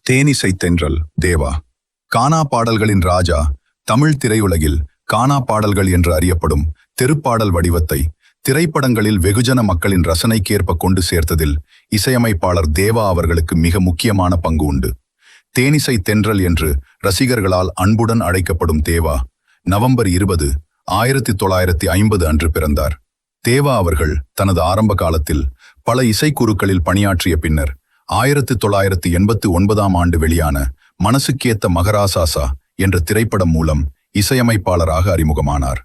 தேனிசை தென்றல் தேவா. கானா பாடல்களின் ராஜா. தமிழ் திரையுலகில் கானா பாடல்கள் என்று அறியப்படும் தெருப்பாடல் வடிவத்தை திரைப்படங்களில் வெகுஜன மக்களின் ரசனைக்கேற்ப கொண்டு சேர்த்ததில் இசையமைப்பாளர் தேவா அவர்களுக்கு மிக முக்கியமான பங்கு உண்டு. தேனிசை தென்றல் என்று ரசிகர்களால் அன்புடன் அழைக்கப்படும் தேவா நவம்பர் 20, 1950 அன்று பிறந்தார். தேவா அவர்கள் தனது ஆரம்ப காலத்தில் பல இசைக்குருக்களில் பணியாற்றிய பின்னர் 1989 ஆண்டு வெளியான மனசுக்கேத்த மகராசாசா என்ற திரைப்படம் மூலம் இசையமைப்பாளராக அறிமுகமானார்.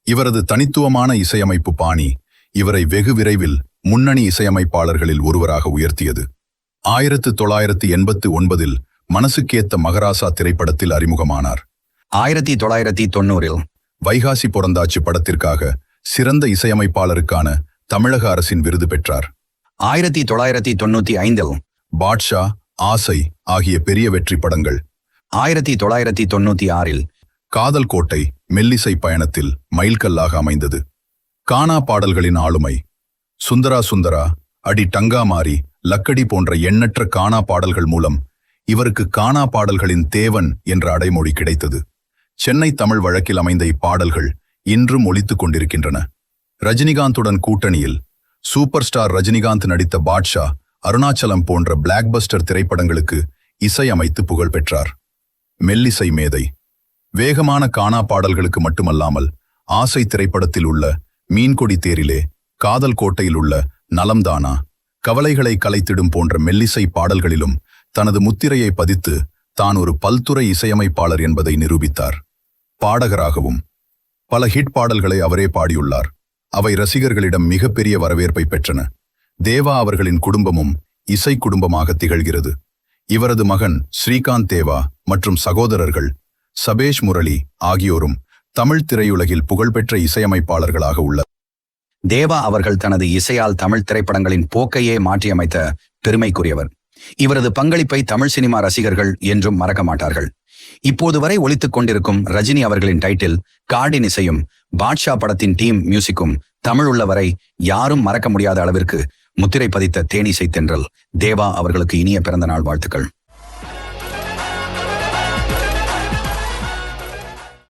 இவரது தனித்துவமான இசையமைப்பு பாணி இவரை வெகு விரைவில் முன்னணி இசையமைப்பாளர்களில் ஒருவராக உயர்த்தியது. 1989 மனசுக்கேத்த மகராசா திரைப்படத்தில் அறிமுகமானார். 1990 வைகாசி பொறந்தாச்சு படத்திற்காக சிறந்த இசையமைப்பாளருக்கான தமிழக அரசின் விருது பெற்றார். 1995 பாட்ஷா, ஆசை ஆகிய பெரிய வெற்றி படங்கள். 1996 காதல் கோட்டை மெல்லிசை பயணத்தில் மைல்கல்லாக அமைந்தது. கானா பாடல்களின் ஆளுமை. சுந்தரா சுந்தரா, அடி டங்கா மாரி, லக்கடி போன்ற எண்ணற்ற கானா பாடல்கள் மூலம் இவருக்கு கானா பாடல்களின் தேவன் என்ற அடைமொழி கிடைத்தது. சென்னை தமிழ் வழக்கில் அமைந்த இப்பாடல்கள் இன்றும் ஒலித்துக் கொண்டிருக்கின்றன. ரஜினிகாந்துடன் கூட்டணியில் சூப்பர் ஸ்டார் ரஜினிகாந்த் நடித்த பாட்ஷா, அருணாச்சலம் போன்ற பிளாக்பஸ்டர் திரைப்படங்களுக்கு இசையமைத்து புகழ் பெற்றார். மெல்லிசை மேதை. வேகமான கானா பாடல்களுக்கு மட்டுமல்லாமல் ஆசை திரைப்படத்தில் உள்ள மீன்கொடி தேரிலே, காதல் கோட்டையில் உள்ள நலம்தானா, கவலைகளை கலைத்திடும் போன்ற மெல்லிசை பாடல்களிலும் தனது முத்திரையை பதித்து தான் ஒரு பல்துறை இசையமைப்பாளர் என்பதை நிரூபித்தார். பாடகராகவும் பல ஹிட் பாடல்களை அவரே பாடியுள்ளார். அவை ரசிகர்களிடம் மிகப்பெரிய வரவேற்பை பெற்றன. தேவா அவர்களின் குடும்பமும் இசை குடும்பமாக திகழ்கிறது. இவரது மகன் ஸ்ரீகாந்த் தேவா மற்றும் சகோதரர்கள் சபேஷ் முரளி ஆகியோரும் தமிழ் திரையுலகில் புகழ்பெற்ற இசையமைப்பாளர்களாக உள்ளனர். தேவா அவர்கள் தனது இசையால் தமிழ் திரைப்படங்களின் போக்கையே மாற்றியமைத்த பெருமைக்குரியவர். இவரது பங்களிப்பை தமிழ் சினிமா ரசிகர்கள் என்றும் மறக்க மாட்டார்கள். இப்போது வரை ஒலித்துக் கொண்டிருக்கும் ரஜினி அவர்களின் டைட்டில் கார்டின் இசையும் பாட்ஷா படத்தின் டீம் மியூசிக்கும் தமிழ் உள்ளவரை யாரும் மறக்க முடியாத அளவிற்கு முத்திரை பதித்த தேனிசை தென்றல் தேவா அவர்களுக்கு இனிய பிறந்த நாள் வாழ்த்துக்கள்.